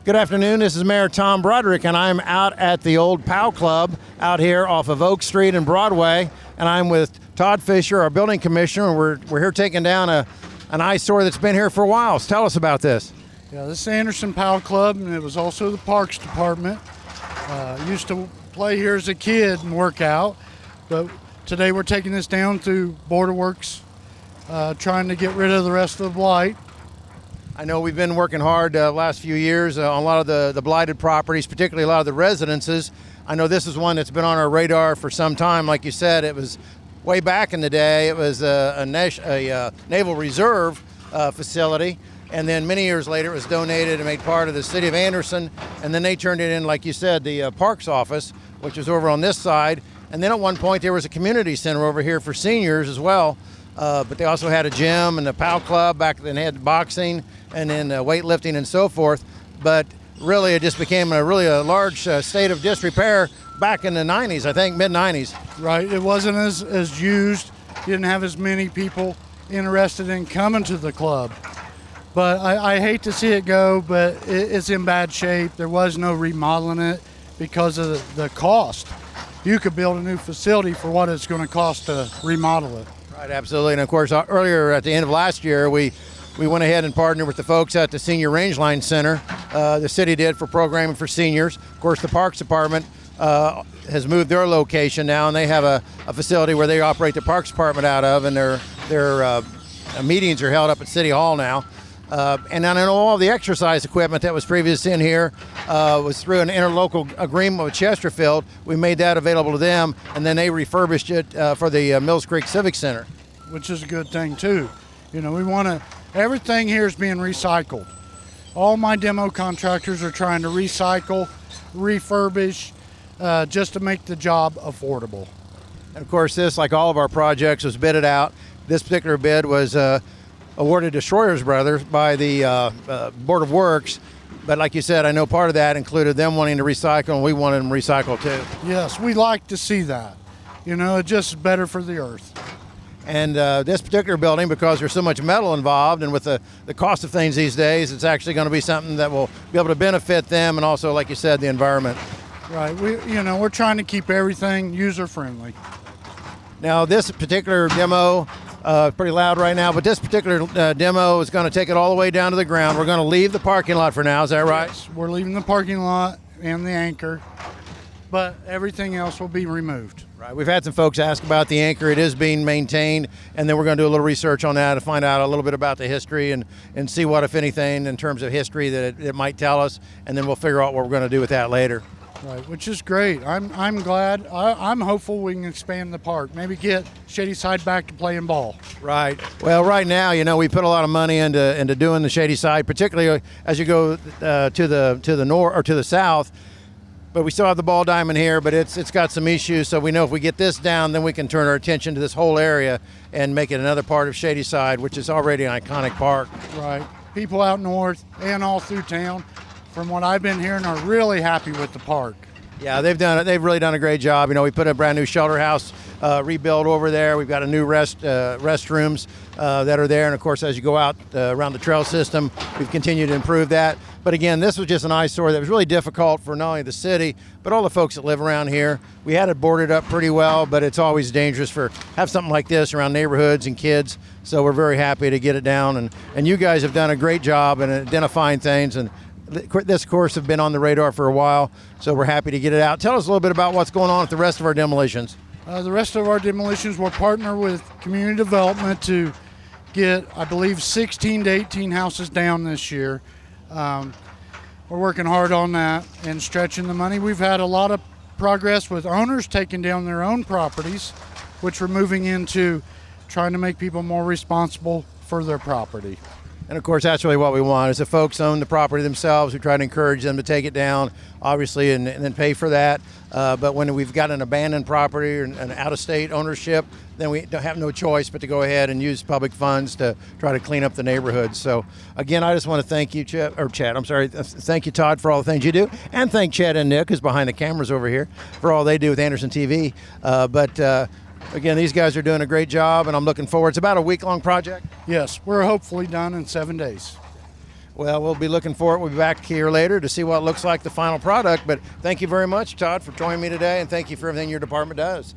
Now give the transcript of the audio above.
Good afternoon, this is Mayor Tom Broderick, and I'm out at the old POW Club out here off of Oak Street and Broadway, and I'm with Todd Fisher, our building commissioner, and we're here taking down an eyesore that's been here for a while. So tell us about this. Yeah, this is Anderson POW Club, and it was also the Parks Department. Used to play here as a kid and work out, but today we're taking this down through Border Works, trying to get rid of the rest of the blight. I know we've been working hard last few years on a lot of the blighted properties, particularly a lot of the residences. I know this is one that's been on our radar for some time. Like you said, it was way back in the day. It was a Naval Reserve facility, and then many years later it was donated and made part of the city of Anderson, and then they turned it in, like you said, the Parks office, which is over on this side. And then at one point there was a community center over here for seniors as well. But they also had a gym and the POW Club back then, had boxing and then weightlifting and so forth. But really it just became a large state of disrepair back in the 90s, I think, mid-90s. Right, it wasn't as used, didn't have as many people interested in coming to the club. But I hate to see it go, but it's in bad shape. There was no remodeling it because of the cost. You could build a new facility for what it's going to cost to remodel it. Right, absolutely. And of course, earlier at the end of last year, we went ahead and partnered with the folks at the Senior Rangeline Center. The city did for programming for seniors. Of course, the Parks Department has moved their location now, and they have a facility where they operate the Parks Department out of, and their meetings are held up at City Hall now. And I know all the exercise equipment that was previously in here was through an interlocal agreement with Chesterfield. We made that available to them, and then they refurbished it for the Mills Creek Civic Center. Which is a good thing too. You know, everything here is being recycled. All my demo contractors are trying to recycle, refurbish, just to make the job affordable. And of course, this, like all of our projects, was bidded out. This particular bid was awarded to Schroyers Brothers by the Board of Works. But like you said, I know part of that included them wanting to recycle, and we wanted them to recycle too. Yes, we like to see that. You know, it's just better for the earth. And this particular building, because there's so much metal involved, and with the cost of things these days, it's actually going to be something that will be able to benefit them, and also, like you said, the environment. Right. We're trying to keep everything user-friendly. Now, this particular demo, pretty loud right now, but this particular demo is going to take it all the way down to the ground. We're going to leave the parking lot for now. Is that right? Yes, we're leaving the parking lot and the anchor, but everything else will be removed. Right. We've had some folks ask about the anchor. It is being maintained, and then we're going to do a little research on that to find out a little bit about the history and see what, if anything, in terms of history that it might tell us, and then we'll figure out what we're going to do with that later. Right, which is great. I'm glad. I'm hopeful we can expand the park. Maybe get Shady Side back to playing ball. Right. Well, right now, we put a lot of money into doing the Shady Side, particularly as you go to the north or to the south. But we still have the ball diamond here, but it's got some issues. So we know if we get this down, then we can turn our attention to this whole area and make it another part of Shady Side, which is already an iconic park. Right. People out north and all through town, from what I've been hearing, are really happy with the park. Yeah, they've really done a great job. We put a brand new shelter house rebuild over there. We've got a new restrooms that are there, and of course, as you go out around the trail system, we've continued to improve that. But again, this was just an eyesore that was really difficult for not only the city, but all the folks that live around here. We had it boarded up pretty well, but it's always dangerous have something like this around neighborhoods and kids. So we're very happy to get it down, and you guys have done a great job in identifying things, and this, of course, have been on the radar for a while, so we're happy to get it out. Tell us a little bit about what's going on with the rest of our demolitions. The rest of our demolitions, we'll partner with community development to get, I believe, 16 to 18 houses down this year. We're working hard on that and stretching the money. We've had a lot of progress with owners taking down their own properties, which we're moving into trying to make people more responsible for their property. And of course, that's really what we want, is if folks own the property themselves, we try to encourage them to take it down, obviously, and then pay for that. But when we've got an abandoned property or an out-of-state ownership, then we don't have no choice but to go ahead and use public funds to try to clean up the neighborhood. So again, I just want to thank you, Chad. Thank you, Todd, for all the things you do, and thank Chad and Nick, who's behind the cameras over here, for all they do with Anderson TV. Again, these guys are doing a great job, and I'm looking forward. It's about a week-long project. Yes, we're hopefully done in 7 days. Well, we'll be looking for it. We'll be back here later to see what it looks like, the final product. But thank you very much, Todd, for joining me today, and thank you for everything your department does.